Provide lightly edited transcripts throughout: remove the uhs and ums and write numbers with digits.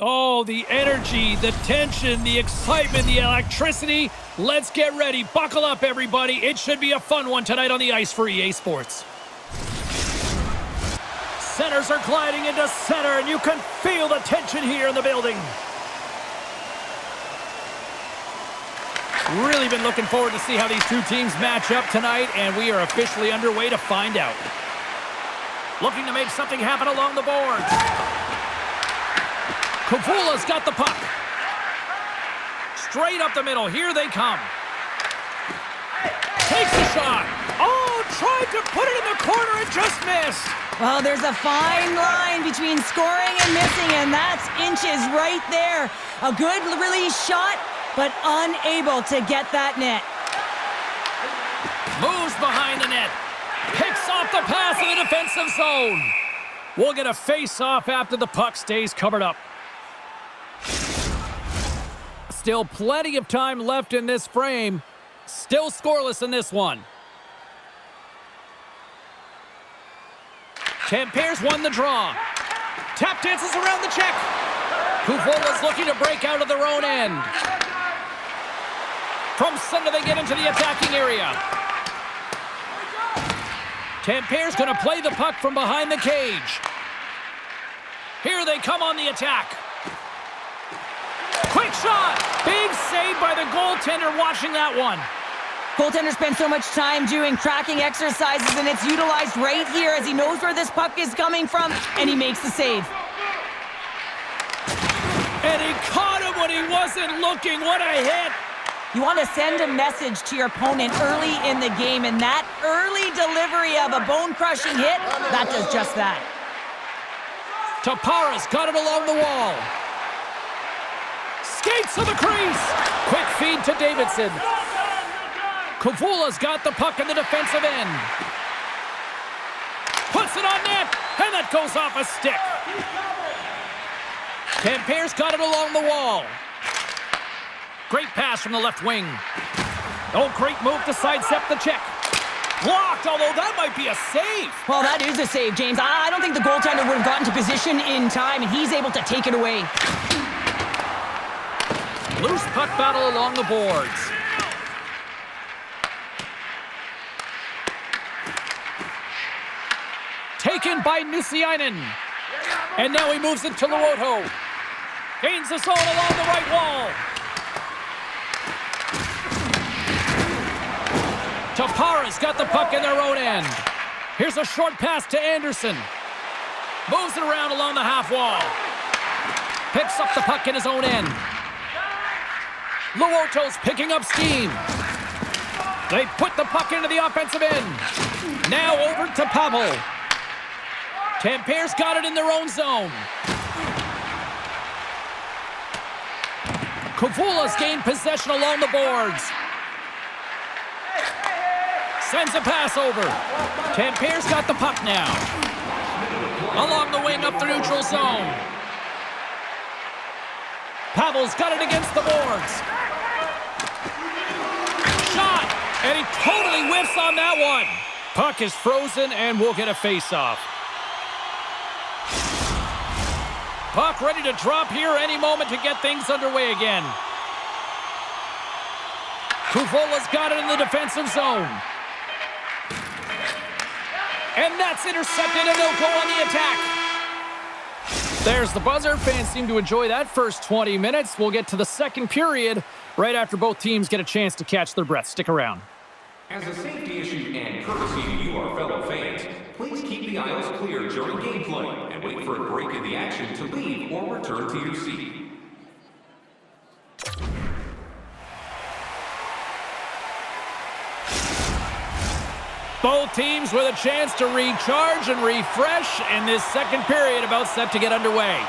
Oh, the energy, the tension, the excitement, the electricity. Let's get ready. Buckle up, everybody. It should be a fun one tonight on the ice for EA Sports. Centers are gliding into center, and you can feel the tension here in the building. Really been looking forward to see how these two teams match up tonight, and we are officially underway to find out. Looking to make something happen along the boards. KooKoo's got the puck. Straight up the middle. Here they come. Takes a shot. Oh, tried to put it in the corner and just missed. Well, there's a fine line between scoring and missing, and that's inches right there. A good release shot, but unable to get that net. Moves behind the net. Picks off the pass in the defensive zone. We'll get a face-off after the puck stays covered up. Still plenty of time left in this frame. Still scoreless in this one. Tappara's won the draw. Tap dances around the check. KooKoo looking to break out of their own end. From center they get into the attacking area. Tappara's going to play the puck from behind the cage. Here they come on the attack. Quick shot! Big save by the goaltender watching that one. Goaltender spends so much time doing tracking exercises, and it's utilized right here as he knows where this puck is coming from, and he makes the save. And he caught him when he wasn't looking. What a hit! You want to send a message to your opponent early in the game, and that early delivery of a bone-crushing hit, that does just that. Tappara's got it along the wall. Skates to the crease. Quick feed to Davidson. KooKoo's got the puck in the defensive end. Puts it on net, and that goes off a stick. Tappara's got it along the wall. Great pass from the left wing. Oh, great move to sidestep the check. Blocked, although that might be a save. Well, that is a save, James. I don't think the goaltender would have gotten to position in time, and he's able to take it away. Loose puck battle along the boards. Taken by Nusiainen. And now he moves it to Luoto. Gains the zone along the right wall. Tappara's got the puck in their own end. Here's a short pass to Anderson. Moves it around along the half wall. Picks up the puck in his own end. Luoto's picking up steam. They put the puck into the offensive end. Now over to Pavel. Tappara's got it in their own zone. KooKoo's gained possession along the boards. Sends a pass over. Tappara's got the puck now. Along the wing up the neutral zone. Pavel's got it against the boards. Shot! And he totally whiffs on that one. Puck is frozen and we'll get a face-off. Puck ready to drop here any moment to get things underway again. KooKoo's got it in the defensive zone. And that's intercepted, and they'll go on the attack. There's the buzzer. Fans seem to enjoy that first 20 minutes. We'll get to the second period right after both teams get a chance to catch their breath. Stick around. As a safety issue and courtesy to you, our fellow fans, please keep the aisles clear during gameplay and wait for a break in the action to leave or return to your seat. Both teams with a chance to recharge and refresh, and this second period about set to get underway.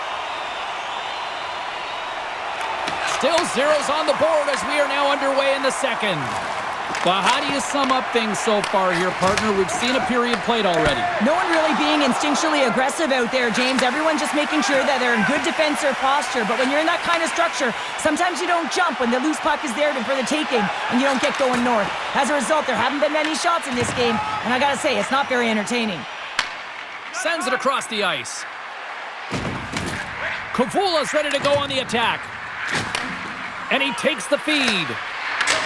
Still zeros on the board as we are now underway in the second. Well, how do you sum up things so far here, partner? We've seen a period played already. No one really being instinctually aggressive out there, James. Everyone just making sure that they're in good defensive posture. But when you're in that kind of structure, sometimes you don't jump when the loose puck is there for the taking and you don't get going north. As a result, there haven't been many shots in this game, and I gotta say, it's not very entertaining. Sends it across the ice. Kavula's ready to go on the attack. And he takes the feed.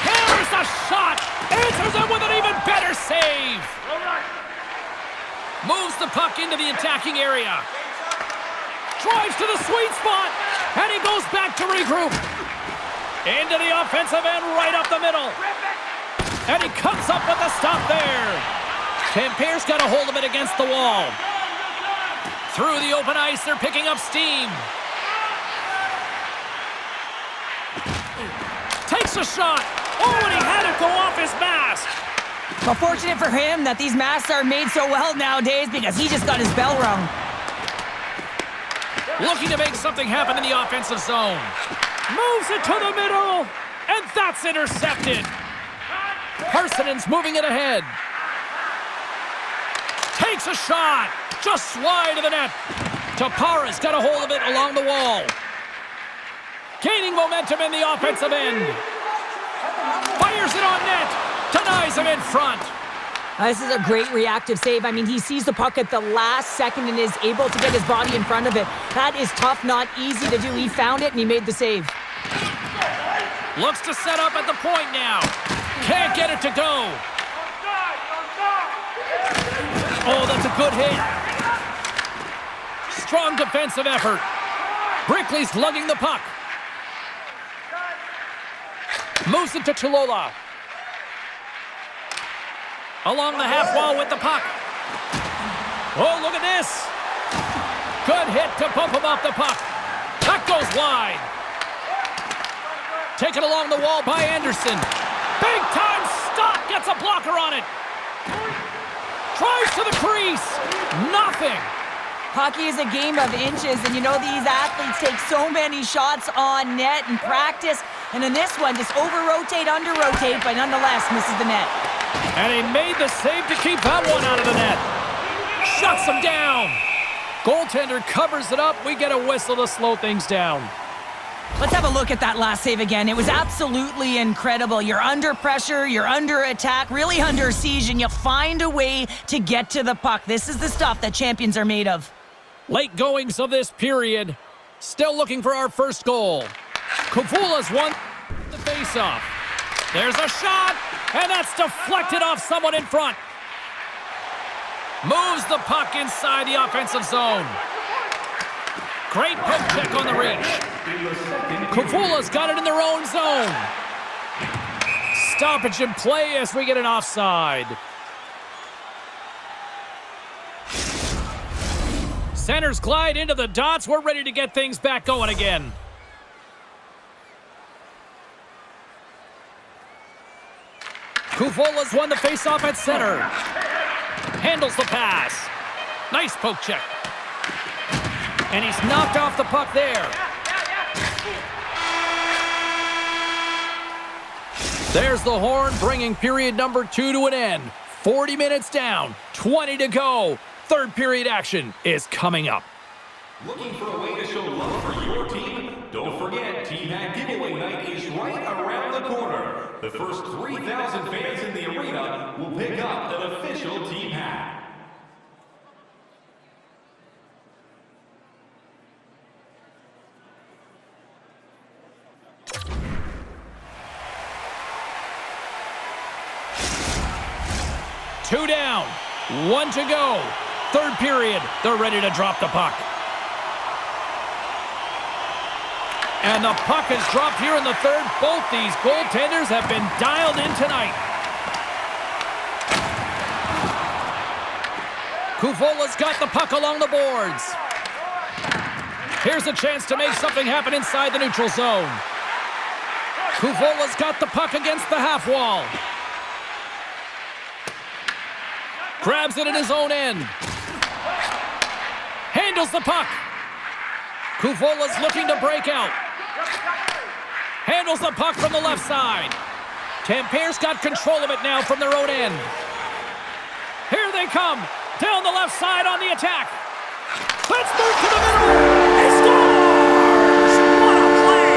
Here's a shot. Answers it with an even better save. Moves the puck into the attacking area. Drives to the sweet spot. And he goes back to regroup. Into the offensive end, right up the middle. And he comes up with the stop there. Tampere's got a hold of it against the wall. Through the open ice, they're picking up steam. Takes a shot. Oh, and he had it go off his mask. Well, fortunate for him that these masks are made so well nowadays because he just got his bell rung. Looking to make something happen in the offensive zone. Moves it to the middle, and that's intercepted. Parsonen's moving it ahead. Takes a shot, just wide of the net. Tappara's got a hold of it along the wall. Gaining momentum in the offensive end. Fires it on net, denies him in front. This is a great reactive save. I mean, he sees the puck at the last second and is able to get his body in front of it. That is tough, not easy to do. He found it and he made the save. Looks to set up at the point now. Can't get it to go. Oh, that's a good hit. Strong defensive effort. Brickley's lugging the puck. Moves it to Chilola. Along the half wall with the puck. Oh, look at this. Good hit to bump him off the puck. That goes wide. Taken along the wall by Anderson. Big time stop. Gets a blocker on it. Tries to the crease. Nothing. Hockey is a game of inches, and you know these athletes take so many shots on net in practice. And in this one, just over-rotate, under-rotate, but nonetheless misses the net. And he made the save to keep that one out of the net. Shuts him down. Goaltender covers it up. We get a whistle to slow things down. Let's have a look at that last save again. It was absolutely incredible. You're under pressure, you're under attack, really under siege, and you find a way to get to the puck. This is the stuff that champions are made of. Late goings of this period. Still looking for our first goal. Kavula's won the faceoff. There's a shot, and that's deflected off someone in front. Moves the puck inside the offensive zone. Great poke check on the reach. Kavula's got it in their own zone. Stoppage in play as we get an offside. Centers glide into the dots. We're ready to get things back going again. Kuvola's won the faceoff at center. Handles the pass. Nice poke check. And he's knocked off the puck there. There's the horn, bringing period number 2 to an end. 40 minutes down, 20 to go. Third period action is coming up. Looking for a way to show love for your team? Don't forget, Team Hat Giveaway Night is right around the corner. The first 3,000 fans in the arena will pick up an official Team Hat. Two down, 1 to go. Third period, they're ready to drop the puck. And the puck is dropped here in the third. Both these goaltenders have been dialed in tonight. Kuvola's got the puck along the boards. Here's a chance to make something happen inside the neutral zone. Kuvola's got the puck against the half wall. Grabs it in his own end. Handles the puck. Kuvola's looking to break out. Handles the puck from the left side. Tampere's got control of it now from their own end. Here they come. Down the left side on the attack. Let's move to the middle. He scores! What a play!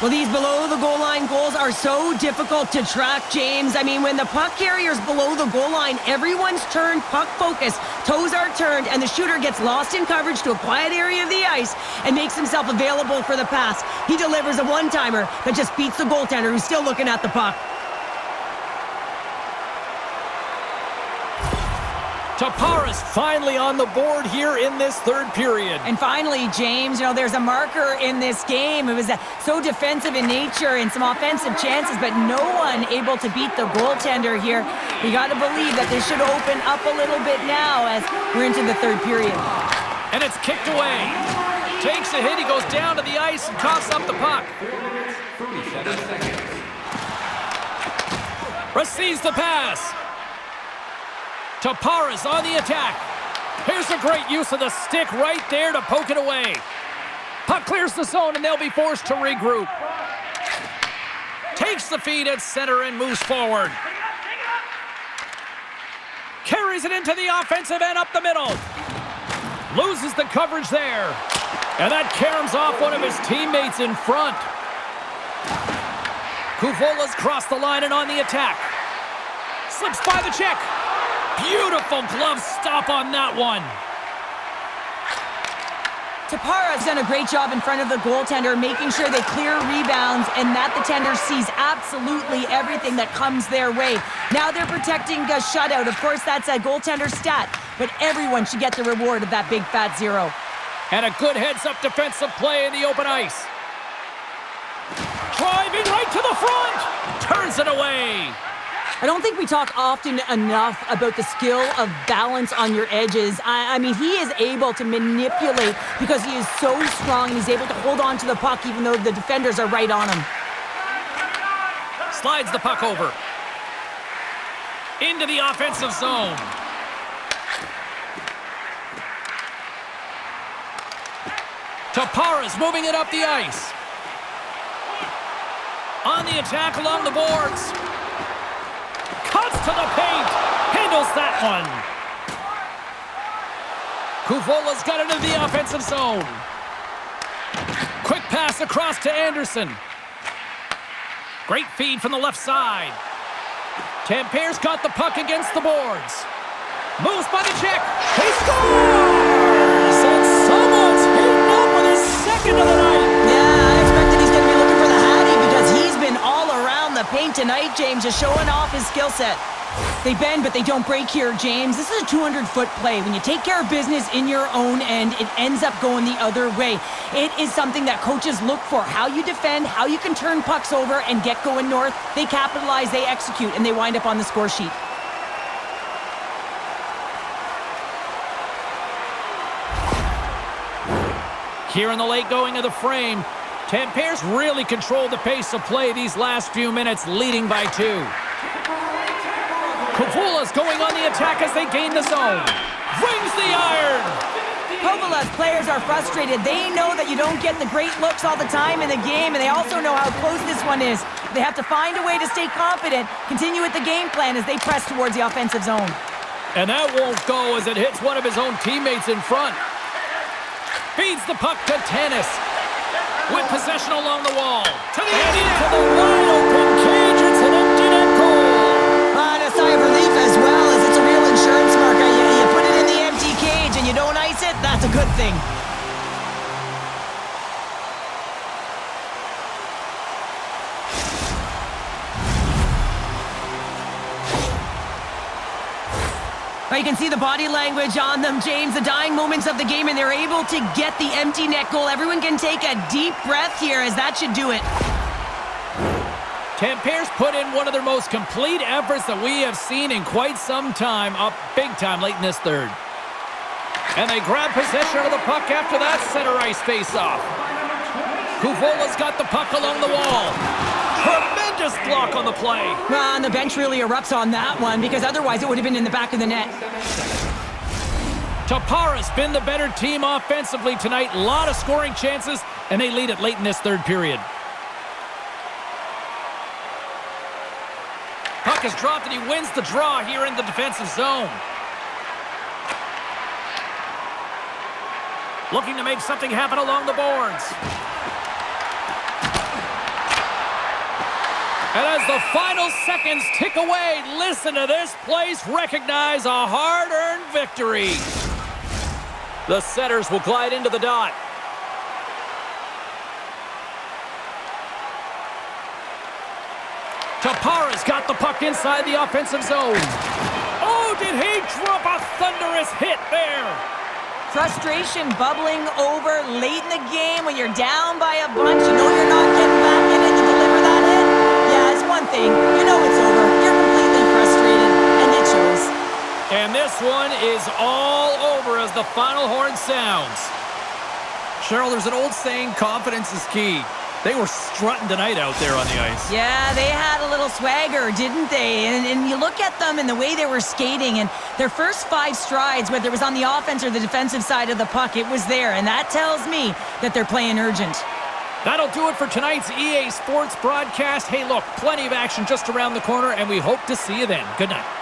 Well, these below the goal line goals are are so difficult to track, James. I mean, when the puck carrier's below the goal line, everyone's turned puck focus, toes are turned, and the shooter gets lost in coverage to a quiet area of the ice and makes himself available for the pass. He delivers a one-timer that just beats the goaltender who's still looking at the puck. Tappara's finally on the board here in this third period. And finally, James, there's a marker in this game. It was so defensive in nature and some offensive chances, but no one able to beat the goaltender here. You got to believe that this should open up a little bit now as we're into the third period. And it's kicked away. Takes a hit, he goes down to the ice and coughs up the puck. 37 seconds. Receives the pass. Tappara's on the attack. Here's a great use of the stick right there to poke it away. Puck clears the zone and they'll be forced to regroup. Takes the feed at center and moves forward. Carries it into the offensive end up the middle. Loses the coverage there. And that caroms off one of his teammates in front. KooKoo's crossed the line and on the attack. Slips by the check. Beautiful glove stop on that one. Tappara's done a great job in front of the goaltender, making sure they clear rebounds and that the tender sees absolutely everything that comes their way. Now they're protecting a shutout. Of course, that's a goaltender stat, but everyone should get the reward of that big fat zero. And a good heads-up defensive play in the open ice. Driving right to the front. Turns it away. I don't think we talk often enough about the skill of balance on your edges. I mean, he is able to manipulate because he is so strong and he's able to hold on to the puck even though the defenders are right on him. Slides the puck over. Into the offensive zone. Tappara's moving it up the ice. On the attack along the boards. Cuts to the paint. Handles that one. KooKoo's got it into the offensive zone. Quick pass across to Anderson. Great feed from the left side. Tampere's got the puck against the boards. Moves by the check. He scores! And someone's heating up with his second of the night. Yeah, I expected he's going to be looking for the Hattie because he's been all around the paint tonight, James, just showing off his skill set. They bend, but they don't break here, James. This is a 200-foot play. When you take care of business in your own end, it ends up going the other way. It is something that coaches look for. How you defend, how you can turn pucks over and get going north. They capitalize, they execute, and they wind up on the score sheet. Here in the late going of the frame, Tampere's really controlled the pace of play these last few minutes, leading by 2. KooKoo's going on the attack as they gain the zone. Rings the iron. Kovala's players are frustrated. They know that you don't get the great looks all the time in the game, and they also know how close this one is. They have to find a way to stay confident, continue with the game plan as they press towards the offensive zone. And that won't go as it hits one of his own teammates in front. Feeds the puck to Tanis. With possession along the wall. To the end, into the wide open cage. It's an empty net goal. And a sigh of relief as well, as it's a real insurance marker. You put it in the empty cage and you don't ice it, that's a good thing. You can see the body language on them, James, the dying moments of the game, and they're able to get the empty net goal. Everyone can take a deep breath here, as that should do it. Tampere's put in one of their most complete efforts that we have seen in quite some time, up big time late in this third. And they grab possession of the puck after that center ice face-off. KooKoo's got the puck along the wall. Tremendous block on the play. Well, and the bench really erupts on that one because otherwise it would have been in the back of the net. Tappara's been the better team offensively tonight. A lot of scoring chances, and they lead it late in this third period. Puck is dropped, and he wins the draw here in the defensive zone. Looking to make something happen along the boards. And as the final seconds tick away, listen to this place recognize a hard-earned victory. The setters will glide into the dot. Tappara's got the puck inside the offensive zone. Oh, did he drop a thunderous hit there? Frustration bubbling over late in the game when you're down by a bunch. You know you're not getting back in it to deliver that hit. Yeah, it's one thing. You know it's over. You're completely frustrated, and it shows. And this one is all over as the final horn sounds. Cheryl, there's an old saying, confidence is key. They were strutting tonight out there on the ice. Yeah, they had a little swagger, didn't they? And you look at them and the way they were skating, and their first 5 strides, whether it was on the offense or the defensive side of the puck, it was there. And that tells me that they're playing urgent. That'll do it for tonight's EA Sports broadcast. Hey, look, plenty of action just around the corner, and we hope to see you then. Good night.